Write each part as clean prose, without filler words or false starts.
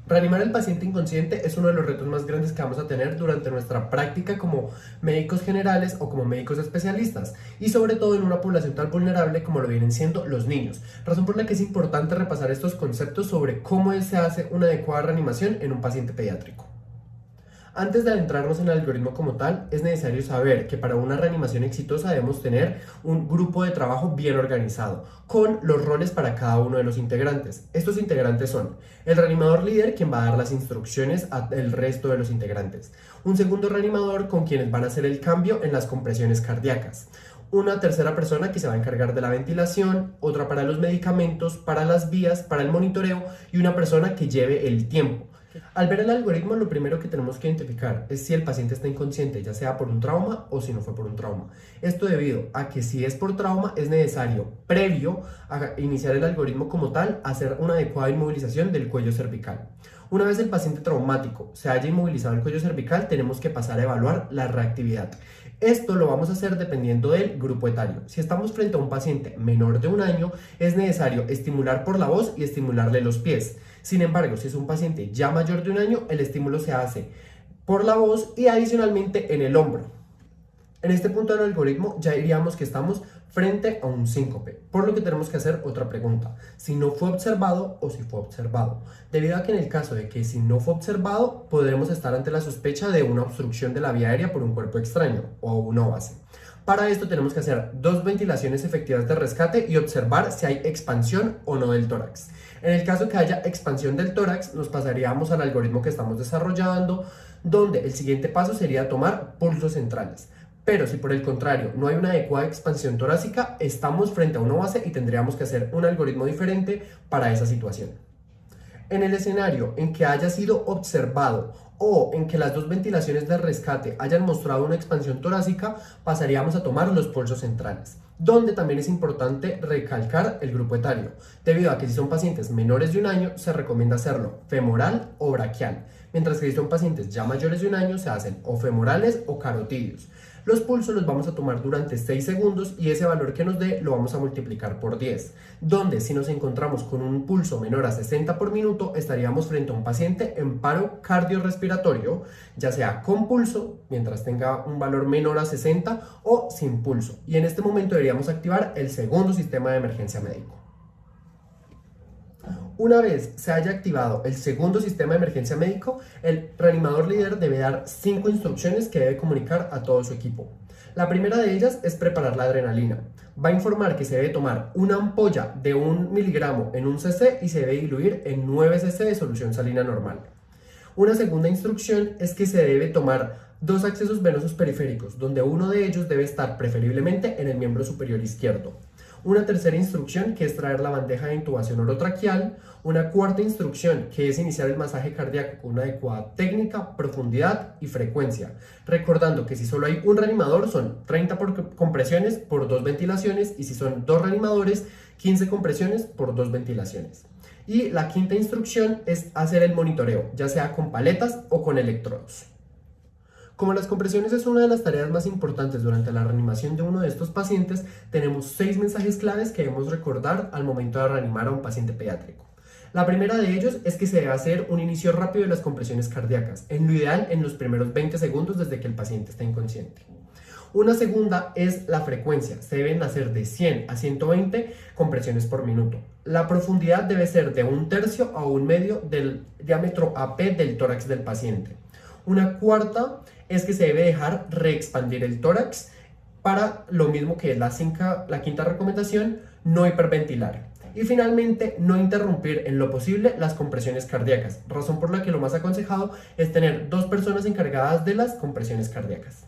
Reanimar al paciente inconsciente es uno de los retos más grandes que vamos a tener durante nuestra práctica como médicos generales o como médicos especialistas, y sobre todo en una población tan vulnerable como lo vienen siendo los niños, razón por la que es importante repasar estos conceptos sobre cómo se hace una adecuada reanimación en un paciente pediátrico. Antes de adentrarnos en el algoritmo como tal, es necesario saber que para una reanimación exitosa debemos tener un grupo de trabajo bien organizado, con los roles para cada uno de los integrantes. Estos integrantes son el reanimador líder, quien va a dar las instrucciones al resto de los integrantes, un segundo reanimador con quienes van a hacer el cambio en las compresiones cardíacas, una tercera persona que se va a encargar de la ventilación, otra para los medicamentos, para las vías, para el monitoreo y una persona que lleve el tiempo. Al ver el algoritmo, lo primero que tenemos que identificar es si el paciente está inconsciente, ya sea por un trauma o si no fue por un trauma. Esto debido a que si es por trauma, es necesario, previo a iniciar el algoritmo como tal, hacer una adecuada inmovilización del cuello cervical. Una vez el paciente traumático se haya inmovilizado el cuello cervical, tenemos que pasar a evaluar la reactividad. Esto lo vamos a hacer dependiendo del grupo etario. Si estamos frente a un paciente menor de un año, es necesario estimular por la voz y estimularle los pies. Sin embargo, si es un paciente ya mayor de un año, el estímulo se hace por la voz y adicionalmente en el hombro. En este punto del algoritmo ya diríamos que estamos frente a un síncope, por lo que tenemos que hacer otra pregunta: si no fue observado o si fue observado, debido a que en el caso de que si no fue observado, podremos estar ante la sospecha de una obstrucción de la vía aérea por un cuerpo extraño o una base. Para esto tenemos que hacer 2 ventilaciones efectivas de rescate y observar si hay expansión o no del tórax. En el caso que haya expansión del tórax, nos pasaríamos al algoritmo que estamos desarrollando, donde el siguiente paso sería tomar pulsos centrales. Pero si por el contrario no hay una adecuada expansión torácica, estamos frente a una base y tendríamos que hacer un algoritmo diferente para esa situación. En el escenario en que haya sido observado o en que las 2 ventilaciones de rescate hayan mostrado una expansión torácica, pasaríamos a tomar los pulsos centrales, donde también es importante recalcar el grupo etario, debido a que si son pacientes menores de un año se recomienda hacerlo femoral o braquial, mientras que si son pacientes ya mayores de un año se hacen o femorales o carotídeos. Los pulsos los vamos a tomar durante 6 segundos y ese valor que nos dé lo vamos a multiplicar por 10, donde si nos encontramos con un pulso menor a 60 por minuto, estaríamos frente a un paciente en paro cardiorrespiratorio, ya sea con pulso, mientras tenga un valor menor a 60, o sin pulso. Y en este momento deberíamos activar el segundo sistema de emergencia médico. Una vez se haya activado el segundo sistema de emergencia médico, el reanimador líder debe dar 5 instrucciones que debe comunicar a todo su equipo. La primera de ellas es preparar la adrenalina. Va a informar que se debe tomar una ampolla de 1 miligramo en 1 cc y se debe diluir en 9 cc de solución salina normal. Una segunda instrucción es que se debe tomar 2 accesos venosos periféricos, donde uno de ellos debe estar preferiblemente en el miembro superior izquierdo. Una tercera instrucción que es traer la bandeja de intubación orotraqueal. Una cuarta instrucción que es iniciar el masaje cardíaco con una adecuada técnica, profundidad y frecuencia. Recordando que si solo hay un reanimador son 30 compresiones por 2 ventilaciones y si son 2 reanimadores 15 compresiones por 2 ventilaciones. Y la quinta instrucción es hacer el monitoreo, ya sea con paletas o con electrodos. Como las compresiones es una de las tareas más importantes durante la reanimación de uno de estos pacientes, tenemos 6 mensajes claves que debemos recordar al momento de reanimar a un paciente pediátrico. La primera de ellos es que se debe hacer un inicio rápido de las compresiones cardíacas, en lo ideal en los primeros 20 segundos desde que el paciente está inconsciente. Una segunda es la frecuencia, se deben hacer de 100 a 120 compresiones por minuto. La profundidad debe ser de 1/3 a 1/2 del diámetro AP del tórax del paciente. Una cuarta es que se debe dejar reexpandir el tórax para lo mismo que la quinta recomendación, no hiperventilar. Y finalmente, no interrumpir en lo posible las compresiones cardíacas, razón por la que lo más aconsejado es tener 2 personas encargadas de las compresiones cardíacas.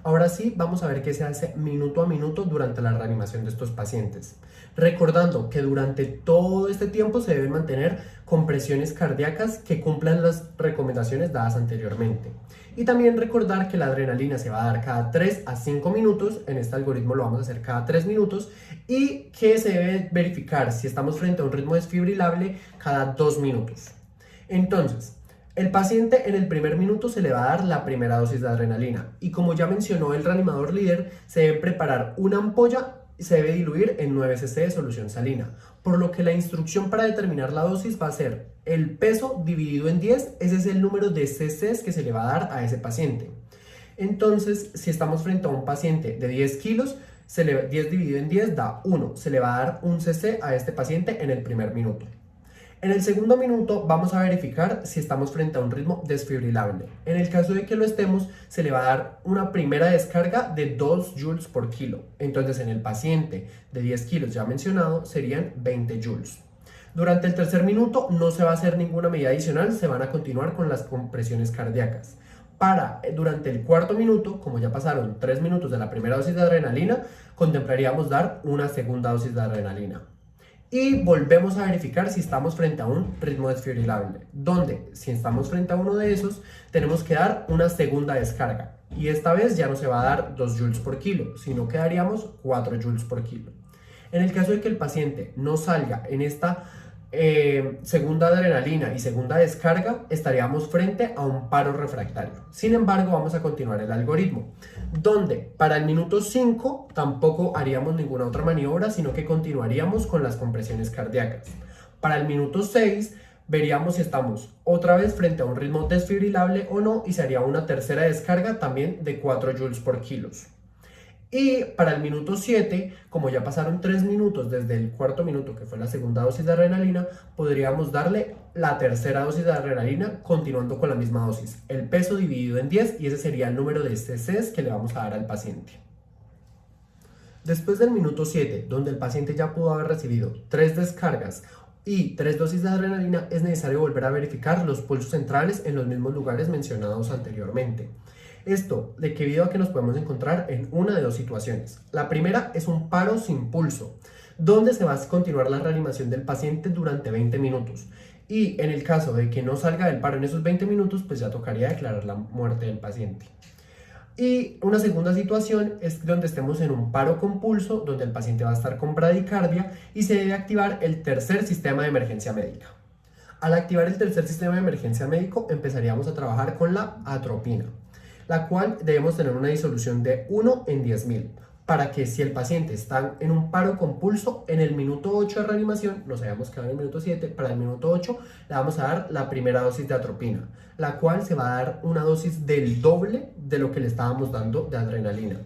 Ahora sí, vamos a ver qué se hace minuto a minuto durante la reanimación de estos pacientes. Recordando que durante todo este tiempo se deben mantener compresiones cardíacas que cumplan las recomendaciones dadas anteriormente. Y también recordar que la adrenalina se va a dar cada 3 a 5 minutos, en este algoritmo lo vamos a hacer cada 3 minutos, y que se debe verificar si estamos frente a un ritmo desfibrilable cada 2 minutos. Entonces, el paciente en el primer minuto se le va a dar la primera dosis de adrenalina y como ya mencionó el reanimador líder, se debe preparar una ampolla y se debe diluir en 9 cc de solución salina. por lo que la instrucción para determinar la dosis va a ser el peso dividido en 10, ese es el número de cc's que se le va a dar a ese paciente. Entonces, si estamos frente a un paciente de 10 kilos, 10 dividido en 10 da 1, se le va a dar 1 cc a este paciente en el primer minuto. En el segundo minuto vamos a verificar si estamos frente a un ritmo desfibrilable. En el caso de que lo estemos, se le va a dar una primera descarga de 2 joules por kilo. Entonces en el paciente de 10 kilos ya mencionado serían 20 joules. Durante el tercer minuto no se va a hacer ninguna medida adicional, se van a continuar con las compresiones cardíacas. Durante el cuarto minuto, como ya pasaron 3 minutos de la primera dosis de adrenalina, contemplaríamos dar una segunda dosis de adrenalina. Y volvemos a verificar si estamos frente a un ritmo desfibrilable, donde si estamos frente a uno de esos, tenemos que dar una segunda descarga. Y esta vez ya no se va a dar 2 joules por kilo, sino que daríamos 4 joules por kilo. En el caso de que el paciente no salga en esta segunda adrenalina y segunda descarga, estaríamos frente a un paro refractario. Sin embargo, vamos a continuar el algoritmo, donde para el minuto 5 tampoco haríamos ninguna otra maniobra, sino que continuaríamos con las compresiones cardíacas. Para el minuto 6 veríamos si estamos otra vez frente a un ritmo desfibrilable o no, y se haría una tercera descarga también de 4 joules por kilos. Y para el minuto 7, como ya pasaron 3 minutos desde el cuarto minuto, que fue la segunda dosis de adrenalina, podríamos darle la tercera dosis de adrenalina continuando con la misma dosis, el peso dividido en 10, y ese sería el número de cc's que le vamos a dar al paciente. Después del minuto 7, donde el paciente ya pudo haber recibido 3 descargas y 3 dosis de adrenalina, es necesario volver a verificar los pulsos centrales en los mismos lugares mencionados anteriormente. Esto debido a que nos podemos encontrar en una de dos situaciones. La primera es un paro sin pulso, donde se va a continuar la reanimación del paciente durante 20 minutos. Y en el caso de que no salga del paro en esos 20 minutos, pues ya tocaría declarar la muerte del paciente. Y una segunda situación es donde estemos en un paro con pulso, donde el paciente va a estar con bradicardia y se debe activar el tercer sistema de emergencia médica. Al activar el tercer sistema de emergencia médico, empezaríamos a trabajar con la atropina, la cual debemos tener una disolución de 1 en 10.000, para que si el paciente está en un paro con pulso, en el minuto 8 de reanimación, nos habíamos quedado en el minuto 7, para el minuto 8 le vamos a dar la primera dosis de atropina, la cual se va a dar una dosis del doble de lo que le estábamos dando de adrenalina.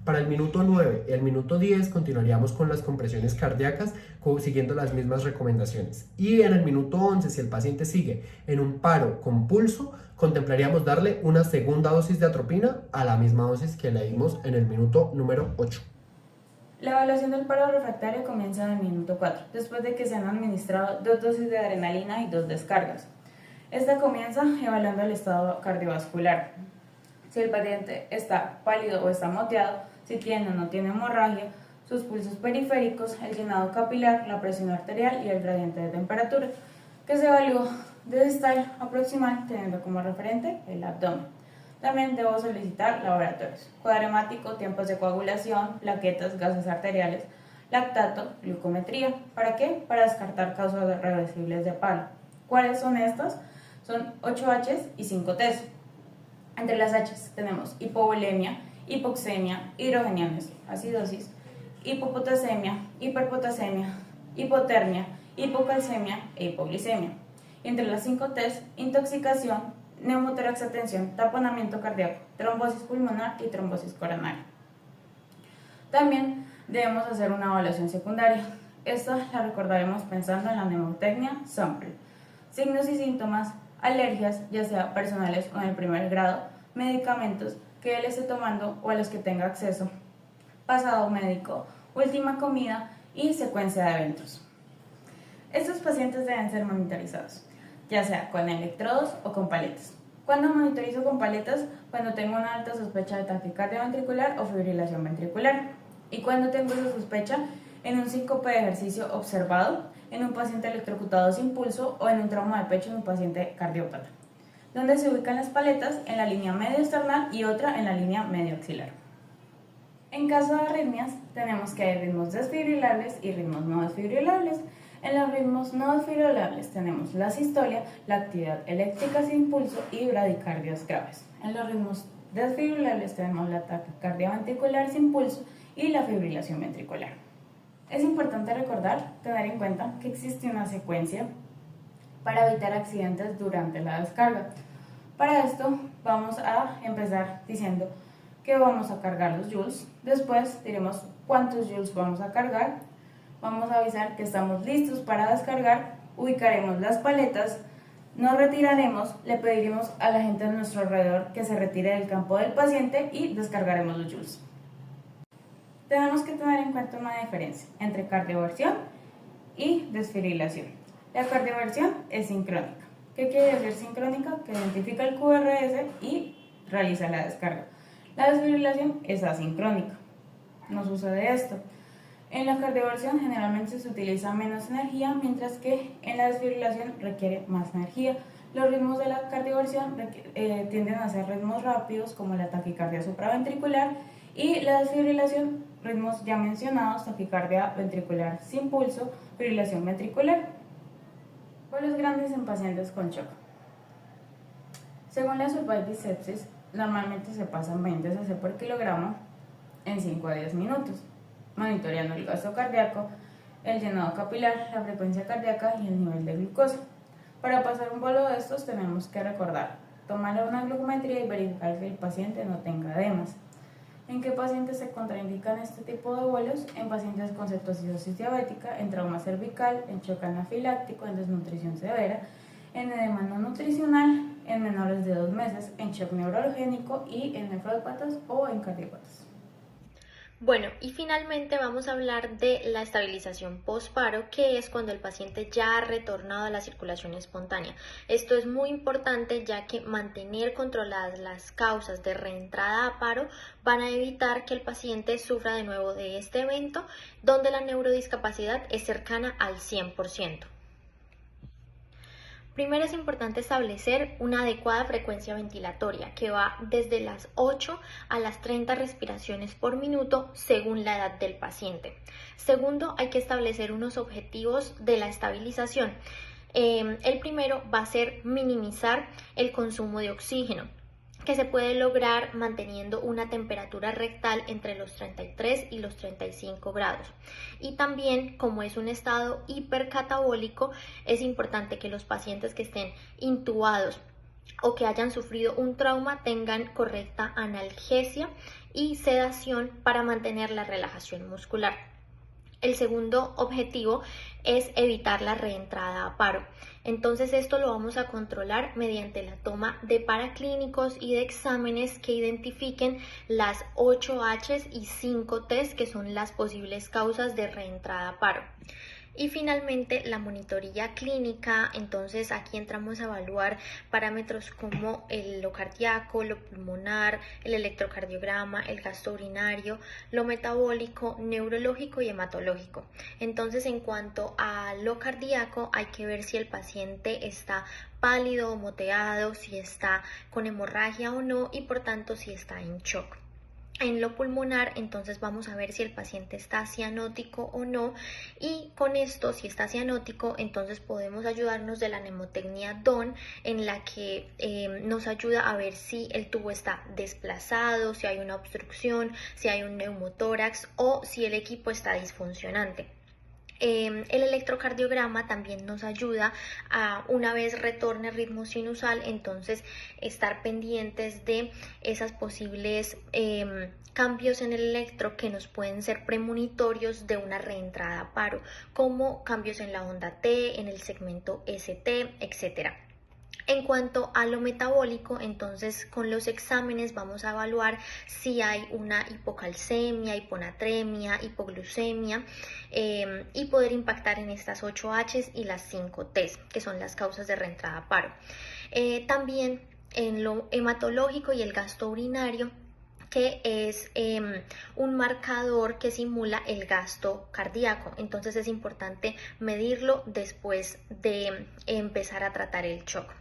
Para el minuto 9 y el minuto 10 continuaríamos con las compresiones cardíacas siguiendo las mismas recomendaciones. Y en el minuto 11, si el paciente sigue en un paro con pulso, contemplaríamos darle una segunda dosis de atropina a la misma dosis que le dimos en el minuto número 8. La evaluación del paro refractario comienza en el minuto 4, después de que se han administrado 2 dosis de adrenalina y 2 descargas. Esta comienza evaluando el estado cardiovascular. Si el paciente está pálido o está moteado, si tiene o no tiene hemorragia, sus pulsos periféricos, el llenado capilar, la presión arterial y el gradiente de temperatura, que se evalúa de distal a proximal teniendo como referente el abdomen. También debo solicitar laboratorios: cuadro hemático, tiempos de coagulación, plaquetas, gases arteriales, lactato, glucometría. ¿Para qué? Para descartar causas reversibles de paro. ¿Cuáles son estas? Son 8Hs y 5Ts. Entre las Hs tenemos hipovolemia, hipoxemia, hidrogeniones, acidosis, hipopotasemia, hiperpotasemia, hipotermia, hipocalcemia e hipoglicemia. Y entre las 5Ts, intoxicación, neumotórax atención, taponamiento cardíaco, trombosis pulmonar y trombosis coronaria. También debemos hacer una evaluación secundaria. Esta la recordaremos pensando en la mnemotecnia SAMPLE. Signos y síntomas: alergias, ya sea personales o en el primer grado, medicamentos que él esté tomando o a los que tenga acceso, pasado médico, última comida y secuencia de eventos. Estos pacientes deben ser monitorizados, ya sea con electrodos o con paletas. ¿Cuándo monitorizo con paletas? Cuando tengo una alta sospecha de taquicardia ventricular o fibrilación ventricular. ¿Y cuando tengo esa sospecha? En un síncope de ejercicio observado, en un paciente electrocutado sin pulso o en un trauma de pecho en un paciente cardiópata. ¿Dónde se ubican las paletas? En la línea medio esternal y otra en la línea medio axilar. En caso de arritmias, tenemos que hay ritmos desfibrilables y ritmos no desfibrilables. En los ritmos no desfibrilables tenemos la sistolia, la actividad eléctrica sin pulso y bradicardias graves. En los ritmos desfibrilables tenemos la taquicardia ventricular sin pulso y la fibrilación ventricular. Es importante recordar, tener en cuenta que existe una secuencia para evitar accidentes durante la descarga. Para esto vamos a empezar diciendo que vamos a cargar los joules, después diremos cuántos joules vamos a cargar, vamos a avisar que estamos listos para descargar, ubicaremos las paletas, nos retiraremos, le pediremos a la gente a nuestro alrededor que se retire del campo del paciente y descargaremos los joules. Tenemos que tener en cuenta una diferencia entre cardioversión y desfibrilación. La cardioversión es sincrónica. ¿Qué quiere decir sincrónica? Que identifica el QRS y realiza la descarga. La desfibrilación es asincrónica. No sucede esto. En la cardioversión generalmente se utiliza menos energía, mientras que en la desfibrilación requiere más energía. Los ritmos de la cardioversión tienden a ser ritmos rápidos, como la taquicardia supraventricular, y la desfibrilación, ritmos ya mencionados, taquicardia ventricular sin pulso, fibrilación ventricular. Vuelos grandes en pacientes con shock. Según la Survival Sepsis, normalmente se pasan 20 cc por kilogramo en 5 a 10 minutos, monitoreando el gasto cardíaco, el llenado capilar, la frecuencia cardíaca y el nivel de glucosa. Para pasar un vuelo de estos tenemos que recordar, tomar una glucometría y verificar que el paciente no tenga edemas. ¿En qué pacientes se contraindican este tipo de vuelos? En pacientes con cetocidosis diabética, en trauma cervical, en shock anafiláctico, en desnutrición severa, en edema no nutricional, en menores de 2 meses, en shock neurogénico y en nefrópatas o en cardiópatas. Bueno, y finalmente vamos a hablar de la estabilización postparo, que es cuando el paciente ya ha retornado a la circulación espontánea. Esto es muy importante, ya que mantener controladas las causas de reentrada a paro van a evitar que el paciente sufra de nuevo de este evento, donde la neurodiscapacidad es cercana al 100%. Primero es importante establecer una adecuada frecuencia ventilatoria que va desde las 8 a las 30 respiraciones por minuto según la edad del paciente. Segundo, hay que establecer unos objetivos de la estabilización. El primero va a ser minimizar el consumo de oxígeno, que se puede lograr manteniendo una temperatura rectal entre los 33 y los 35 grados. Y también, como es un estado hipercatabólico, es importante que los pacientes que estén intubados o que hayan sufrido un trauma tengan correcta analgesia y sedación para mantener la relajación muscular. El segundo objetivo es evitar la reentrada a paro. Entonces esto lo vamos a controlar mediante la toma de paraclínicos y de exámenes que identifiquen las 8 H's y 5 T's, que son las posibles causas de reentrada a paro. Y finalmente la monitoría clínica. Entonces aquí entramos a evaluar parámetros como lo cardíaco, lo pulmonar, el electrocardiograma, el gasto urinario, lo metabólico, neurológico y hematológico. Entonces en cuanto a lo cardíaco hay que ver si el paciente está pálido o moteado, si está con hemorragia o no y por tanto si está en shock. En lo pulmonar, entonces vamos a ver si el paciente está cianótico o no, y con esto, si está cianótico, entonces podemos ayudarnos de la mnemotecnia DON, en la que nos ayuda a ver si el tubo está desplazado, si hay una obstrucción, si hay un neumotórax o si el equipo está disfuncionante. El electrocardiograma también nos ayuda a, una vez retorne el ritmo sinusal, entonces estar pendientes de esas posibles cambios en el electro que nos pueden ser premonitorios de una reentrada a paro, como cambios en la onda T, en el segmento ST, etc. En cuanto a lo metabólico, entonces con los exámenes vamos a evaluar si hay una hipocalcemia, hiponatremia, hipoglucemia y poder impactar en estas 8 H's y las 5 T's, que son las causas de reentrada a paro. También en lo hematológico y el gasto urinario, que es un marcador que simula el gasto cardíaco. Entonces es importante medirlo después de empezar a tratar el shock.